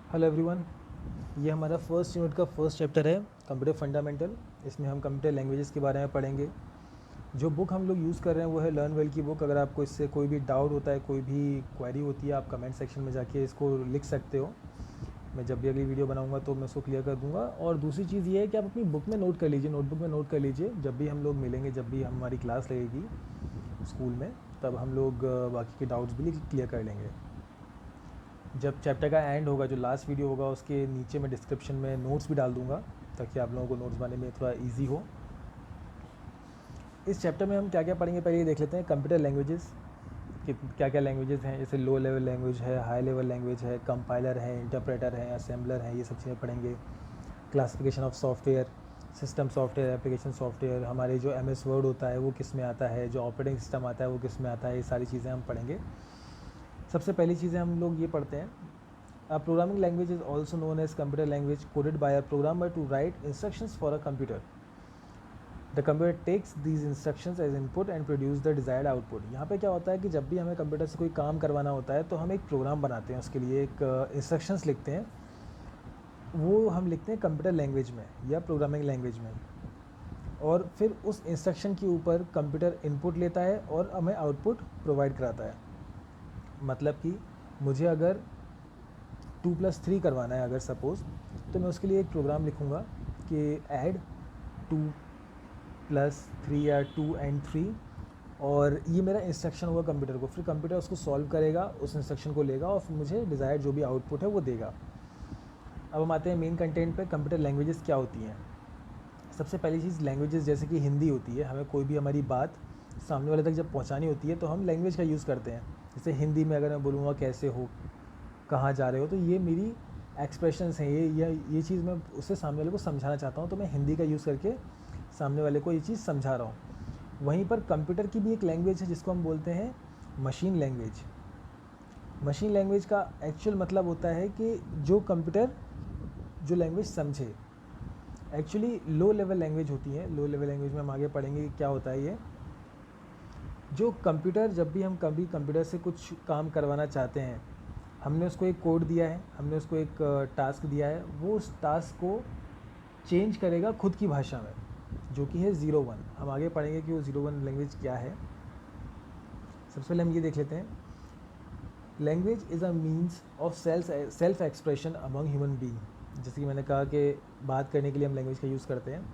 Hello everyone, ये हमारा first unit का फर्स्ट चैप्टर है कंप्यूटर फंडामेंटल। इसमें हम कंप्यूटर लैंग्वेजेस के बारे में पढ़ेंगे। जो बुक हम लोग यूज़ कर रहे हैं वो है लर्न वेल की बुक। अगर आपको इससे कोई भी डाउट होता है, कोई भी क्वेरी होती है, आप कमेंट सेक्शन में जाके इसको लिख सकते हो। मैं जब भी अगली वीडियो बनाऊंगा तो मैं उसको क्लियर कर दूंगा। और दूसरी चीज़ ये है कि आप अपनी बुक में नोट कर लीजिए, नोटबुक में नोट कर लीजिए। जब भी हम लोग मिलेंगे, जब भी हमारी क्लास लगेगी स्कूल में, तब हम लोग बाकी के डाउट्स भी क्लियर कर लेंगे। जब चैप्टर का एंड होगा, जो लास्ट वीडियो होगा, उसके नीचे मैं डिस्क्रिप्शन में नोट्स भी डाल दूंगा ताकि आप लोगों को नोट्स बनाने में थोड़ा इजी हो। इस चैप्टर में हम क्या क्या पढ़ेंगे पहले ये देख लेते हैं। कंप्यूटर लैंग्वेजेस कि क्या क्या लैंग्वेजेस हैं, जैसे लो लेवल लैंग्वेज है, हाई लेवल लैंग्वेज है, कंपाइलर है, इंटरप्रेटर है, असेंबलर है, ये सब चीज़ें पढ़ेंगे। Classification of software, system software, application software, हमारे जो MS वर्ड होता है वो किस में आता है, जो ऑपरेटिंग सिस्टम आता है वो किस में आता है, ये सारी चीज़ें हम पढ़ेंगे। सबसे पहली चीज़ें हम लोग ये पढ़ते हैं। A programming language is also known as computer language, coded by a programmer to write instructions for a computer. The computer takes these instructions as input and produce the desired output. यहाँ पे क्या होता है कि जब भी हमें computer से कोई काम करवाना होता है तो हम एक प्रोग्राम बनाते हैं, उसके लिए एक इंस्ट्रक्शंस लिखते हैं। वो हम लिखते हैं कंप्यूटर लैंग्वेज में या प्रोग्रामिंग लैंग्वेज में, और फिर उस इंस्ट्रक्शन के ऊपर कंप्यूटर इनपुट लेता है और हमें आउटपुट प्रोवाइड कराता है। मतलब कि मुझे अगर 2+3 करवाना है अगर सपोज़, तो मैं उसके लिए एक प्रोग्राम लिखूँगा कि ऐड 2+3 या 2 and 3, और ये मेरा इंस्ट्रक्शन होगा कंप्यूटर को। फिर कंप्यूटर उसको सॉल्व करेगा, उस इंस्ट्रक्शन को लेगा और फिर मुझे डिज़ायर्ड जो भी आउटपुट है वो देगा। अब हम आते हैं मेन कंटेंट पे। कंप्यूटर लैंग्वेजेस क्या होती हैं। सबसे पहली चीज़, लैंग्वेजेस जैसे कि हिंदी होती है, हमें कोई भी हमारी बात सामने वाले तक जब पहुंचानी होती है तो हम लैंग्वेज का यूज़ करते हैं। जैसे हिंदी में अगर मैं बोलूँगा कैसे हो, कहाँ जा रहे हो, तो ये मेरी एक्सप्रेशंस हैं, ये चीज़ मैं उससे सामने वाले को समझाना चाहता हूँ, तो मैं हिंदी का यूज़ करके सामने वाले को ये चीज़ समझा रहा हूँ। वहीं पर कंप्यूटर की भी एक लैंग्वेज है जिसको हम बोलते हैं मशीन लैंग्वेज। मशीन लैंग्वेज का एक्चुअल मतलब होता है कि जो कंप्यूटर जो लैंग्वेज समझे। एक्चुअली लो लेवल लैंग्वेज होती है। लो लेवल लैंग्वेज में हम आगे पढ़ेंगे क्या होता है ये। जो कंप्यूटर, जब भी हम कभी कंप्यूटर से कुछ काम करवाना चाहते हैं, हमने उसको एक कोड दिया है, हमने उसको एक टास्क दिया है, वो उस टास्क को चेंज करेगा खुद की भाषा में, जो कि है 01। हम आगे पढ़ेंगे कि वो 01 लैंग्वेज क्या है। सबसे पहले हम ये देख लेते हैं। Language is a means of self expression among human being. जैसे कि मैंने कहा कि बात करने के लिए हम लैंग्वेज का यूज़ करते हैं।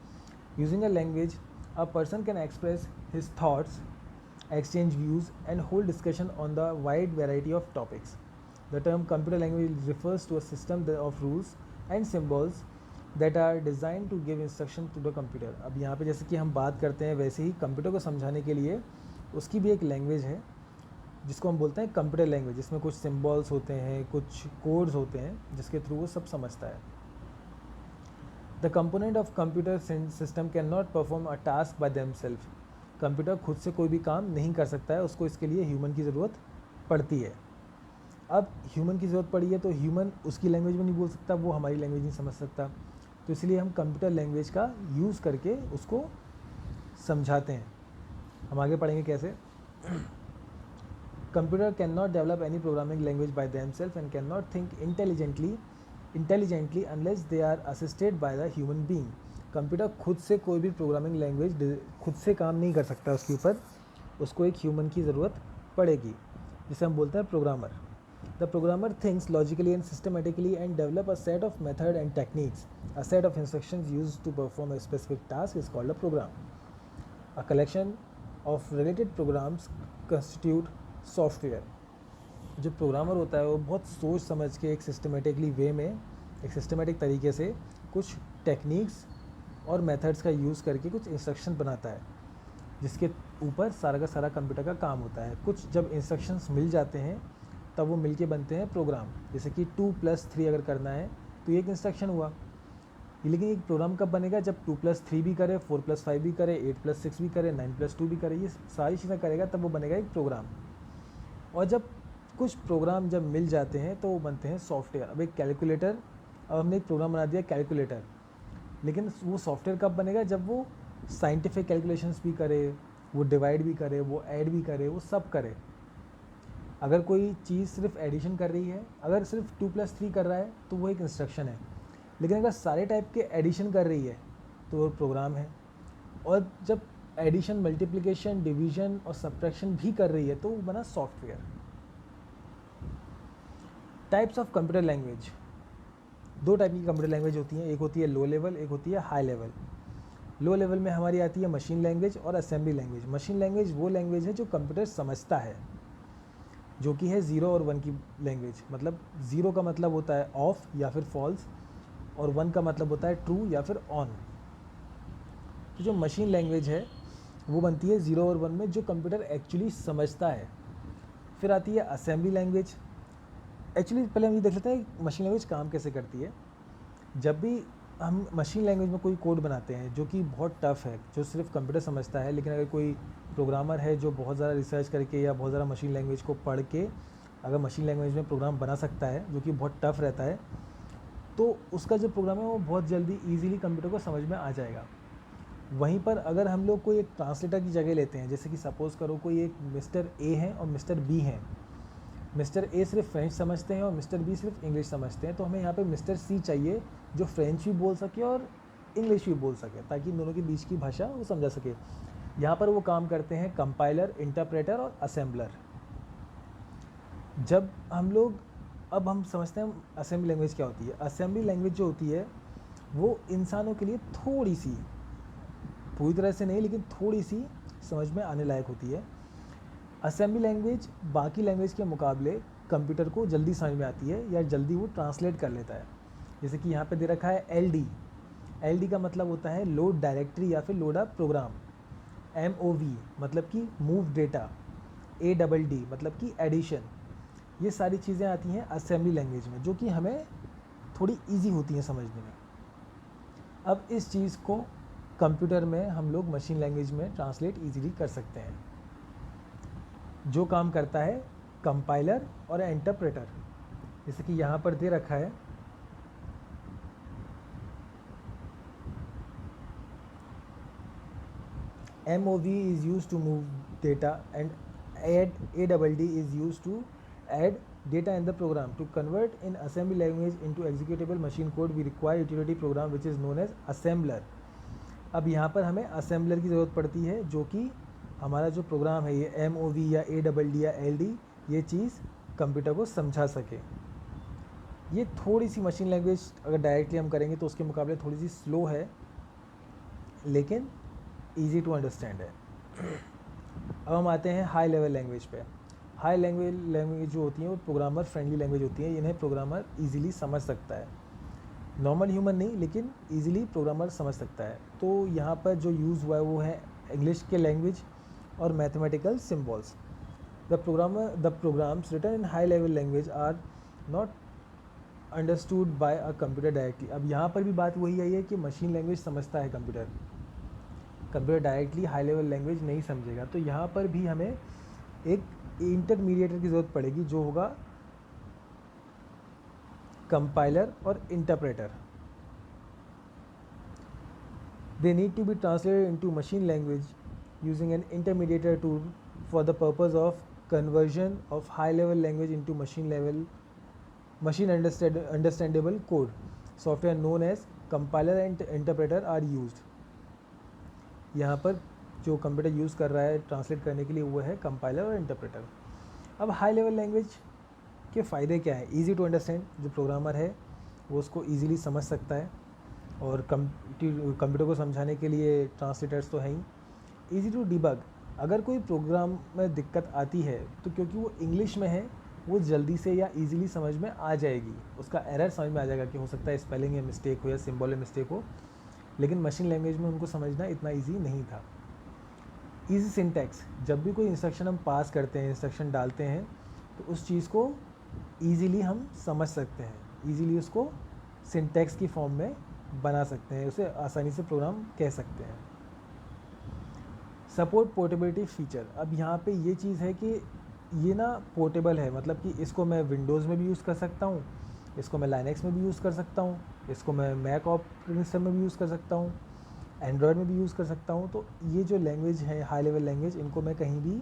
Using a language, a person can express his thoughts, exchange views, and hold discussion on the wide variety of topics. The term computer language refers to a system of rules and symbols that are designed to give instruction to the computer. अब यहाँ पे जैसे कि हम बात करते हैं, वैसे ही कंप्यूटर को समझाने के लिए उसकी भी एक लैंग्वेज है जिसको हम बोलते हैं कंप्यूटर लैंग्वेज, जिसमें कुछ सिम्बॉल्स होते हैं, कुछ कोड्स होते हैं जिसके थ्रू वो सब समझता है। The component of computer system can not perform a task by themselves. Computer खुद से कोई भी काम नहीं कर सकता है, उसको इसके लिए ह्यूमन की ज़रूरत पड़ती है। अब ह्यूमन की ज़रूरत पड़ी है तो ह्यूमन उसकी लैंग्वेज में नहीं बोल सकता, वो हमारी लैंग्वेज नहीं समझ सकता, तो इसलिए हम कंप्यूटर लैंग्वेज का यूज़ करके उसको समझाते हैं। हम आगे पढ़ेंगे कैसे। Computer can not develop any programming language by themselves and can not think intelligently unless they are assisted by the human being. Computer खुद से कोई भी प्रोग्रामिंग लैंग्वेज खुद से काम नहीं कर सकता, उसके ऊपर उसको एक ह्यूमन की ज़रूरत पड़ेगी, जिसे हम बोलते हैं programmer. The programmer thinks logically and systematically and develop a set of method and techniques. A set of instructions used to perform a specific task is called a program. A collection of related programs constitute software. जो programmer होता है वो बहुत सोच समझ के एक systematically वे में, एक सिस्टमेटिक तरीके से कुछ टेक्निक्स और मेथड्स का यूज़ करके कुछ इंस्ट्रक्शन बनाता है, जिसके ऊपर सारा का सारा कंप्यूटर का काम होता है। कुछ जब इंस्ट्रक्शंस मिल जाते हैं तब वो मिलके बनते हैं प्रोग्राम। जैसे कि 2+3 अगर करना है तो ये एक इंस्ट्रक्शन हुआ। लेकिन एक प्रोग्राम कब बनेगा, जब 2+3 भी करे, 4+5 भी करे, 8+6 भी करे, 9+2 भी करे, ये सारी चीज़ें करेगा तब वो बनेगा एक प्रोग्राम। और जब कुछ प्रोग्राम जब मिल जाते हैं तो वो बनते हैं सॉफ्टवेयर। अब एक कैलकुलेटर, अब हमने एक प्रोग्राम बना दिया कैलकुलेटर, लेकिन वो सॉफ्टवेयर कब बनेगा, जब वो साइंटिफिक कैलकुलेशंस भी करे, वो डिवाइड भी करे, वो ऐड भी करे, वो सब करे। अगर कोई चीज़ सिर्फ एडिशन कर रही है, अगर सिर्फ 2+3 कर रहा है तो वो एक इंस्ट्रक्शन है, लेकिन अगर सारे टाइप के एडिशन कर रही है तो वो प्रोग्राम है। और जब एडिशन, मल्टीप्लिकेशन, डिवीजन और सब्ट्रैक्शन भी कर रही है तो वो बना software. Types of computer language, 2 type की कंप्यूटर लैंग्वेज होती हैं, एक होती है लो लेवल, एक होती है हाई लेवल। लो लेवल में हमारी आती है मशीन लैंग्वेज और असेंबली लैंग्वेज। मशीन लैंग्वेज वो लैंग्वेज है जो कंप्यूटर समझता है, जो कि है 0 और 1 की लैंग्वेज। मतलब 0 का मतलब होता है ऑफ या फिर फॉल्स, और 1 का मतलब होता है ट्रू या फिर ऑन। तो जो मशीन लैंग्वेज है वो बनती है 0 और 1 में, जो कंप्यूटर एक्चुअली समझता है। फिर आती है असेंबली लैंग्वेज। एक्चुअली पहले हम ये देख लेते हैं मशीन लैंग्वेज काम कैसे करती है। जब भी हम मशीन लैंग्वेज में कोई कोड बनाते हैं जो कि बहुत टफ़ है, जो सिर्फ कंप्यूटर समझता है, लेकिन अगर कोई प्रोग्रामर है जो बहुत ज़्यादा रिसर्च करके या बहुत ज़्यादा मशीन लैंग्वेज को पढ़ के अगर मशीन लैंग्वेज में प्रोग्राम बना सकता है जो कि बहुत टफ़ रहता है, तो उसका जो प्रोग्राम है वो बहुत जल्दी ईजिली कंप्यूटर को समझ में आ जाएगा। वहीं पर अगर हम लोग कोई एक ट्रांसलेटर की जगह लेते हैं, जैसे कि सपोज़ करो कोई एक मिस्टर ए है और मिस्टर बी हैं। मिस्टर ए सिर्फ फ्रेंच समझते हैं और मिस्टर बी सिर्फ इंग्लिश समझते हैं, तो हमें यहाँ पे मिस्टर सी चाहिए जो फ्रेंच भी बोल सके और इंग्लिश भी बोल सके, ताकि इन दोनों के बीच की भाषा वो समझा सके। यहाँ पर वो काम करते हैं कंपाइलर, इंटरप्रेटर और असेंबलर। जब हम लोग अब हम समझते हैं असेंबली लैंग्वेज क्या होती है। असेंबली लैंग्वेज जो होती है वो इंसानों के लिए थोड़ी सी, पूरी तरह से नहीं लेकिन थोड़ी सी समझ में आने लायक होती है। असेंबली लैंग्वेज बाकी लैंग्वेज के मुकाबले कंप्यूटर को जल्दी समझ में आती है या जल्दी वो ट्रांसलेट कर लेता है। जैसे कि यहाँ पे दे रखा है LD। LD का मतलब होता है लोड डायरेक्टरी या फिर लोड अ प्रोग्राम। MOV मतलब कि मूव डेटा। ADD मतलब कि एडिशन। ये सारी चीज़ें आती हैं असेंबली लैंग्वेज में, जो कि हमें थोड़ी ईजी होती हैं समझने में। अब इस चीज़ को कंप्यूटर में हम लोग मशीन लैंग्वेज में ट्रांसलेट ईजीली कर सकते हैं, जो काम करता है कंपाइलर और इंटरप्रेटर। जैसे कि यहाँ पर दे रखा है MOV is used to move data and ADD is used to add data in the program. To convert in assembly language into executable machine code we require utility program which is known as assembler. अब यहाँ पर हमें assembler की ज़रूरत पड़ती है, जो कि हमारा जो प्रोग्राम है ये MOV या ADD या LD ये चीज़ कंप्यूटर को समझा सके। ये थोड़ी सी मशीन लैंग्वेज अगर डायरेक्टली हम करेंगे तो उसके मुकाबले थोड़ी सी स्लो है, लेकिन ईजी टू अंडरस्टैंड है। अब हम आते हैं हाई लेवल लैंग्वेज पे। हाई लैंग्वेज जो होती हैं वो प्रोग्रामर फ्रेंडली लैंग्वेज होती है। इन्हें प्रोग्रामर ईजिली समझ सकता है, नॉर्मल ह्यूमन नहीं लेकिन ईजिली प्रोग्रामर समझ सकता है। तो यहाँ पर जो यूज़ हुआ है वो है इंग्लिश के लैंग्वेज और mathematical symbols. The programs written in high level language are not understood by a computer directly. अब यहाँ पर भी बात वही आई है कि मशीन लैंग्वेज समझता है computer directly high level language नहीं समझेगा। तो यहाँ पर भी हमें एक इंटरमीडिएटर की ज़रूरत पड़ेगी, जो होगा कंपाइलर और interpreter. They need to be translated into machine language using an intermediator tool for the purpose of conversion of high level language into machine understandable code. Software known as compiler and interpreter are used. यहाँ पर जो computer use कर रहा है translate करने के लिए वो है कंपाइलर और इंटरप्रेटर। अब हाई लेवल लैंग्वेज के फ़ायदे क्या है? ईजी टू अंडरस्टैंड, जो प्रोग्रामर है वो उसको ईजिली समझ सकता है, और कंप्यूटर को समझाने के लिए ट्रांसलेटर्स तो हैं ही। ईजी टू डिबग, अगर कोई प्रोग्राम में दिक्कत आती है तो क्योंकि वो इंग्लिश में है वो जल्दी से या ईजिली समझ में आ जाएगी, उसका एरर समझ में आ जाएगा कि हो सकता है स्पेलिंग में मिस्टेक हो या सिंबल में मिस्टेक हो, लेकिन मशीन लैंग्वेज में उनको समझना इतना ईजी नहीं था। ईजी सिंटैक्स, जब भी कोई इंस्ट्रक्शन हम पास करते हैं, इंस्ट्रक्शन डालते हैं, तो उस चीज़ को ईजिली हम समझ सकते हैं, ईजिली उसको सिंटैक्स की फॉर्म में बना सकते हैं, उसे आसानी से प्रोग्राम कह सकते हैं। सपोर्ट पोर्टेबिलिटी फीचर, अब यहाँ पे ये चीज़ है कि ये ना पोर्टेबल है, मतलब कि इसको मैं विंडोज़ में भी यूज़ कर सकता हूँ, इसको मैं लाइनेक्स में भी यूज़ कर सकता हूँ, इसको मैं मैक ऑपरेटिंग सिस्टम में भी यूज़ कर सकता हूँ, एंड्रॉयड में भी यूज़ कर सकता हूँ। तो ये जो लैंग्वेज है हाई लेवल लैंग्वेज, इनको मैं कहीं भी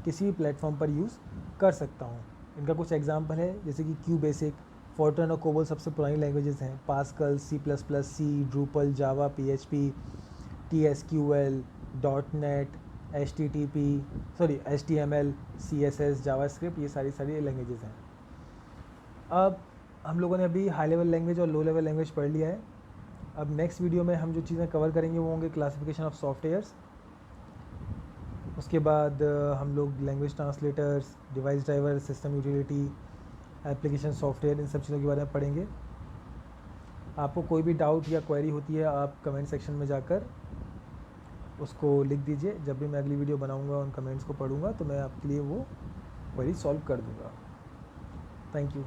किसी भी प्लेटफॉर्म पर यूज़ कर सकता हूँ। इनका कुछ एग्जांपल है, जैसे कि क्यू बेसिक, फोर्ट्रन और कोबोल सबसे पुरानी लैंग्वेजेस हैं। पास्कल, सी प्लस प्लस, सी, ड्रूपल, जावा, PHP, TSQL, .NET, HTML, CSS, JavaScript, ये सारी लैंग्वेजेस हैं। अब हम लोगों ने अभी हाई लेवल लैंग्वेज और लो लेवल लैंग्वेज पढ़ लिया है। अब नेक्स्ट वीडियो में हम जो चीज़ें कवर करेंगे वो होंगे क्लासिफिकेशन ऑफ सॉफ्टवेयर्स, उसके बाद हम लोग language translators, device driver, system utility, application software, इन सब चीज़ों के बारे में पढ़ेंगे। आपको कोई भी डाउट या क्वेरी होती है आप कमेंट सेक्शन में जाकर उसको लिख दीजिए। जब भी मैं अगली वीडियो बनाऊंगा उन कमेंट्स को पढ़ूंगा तो मैं आपके लिए वो क्वेरी सॉल्व कर दूंगा। Thank you.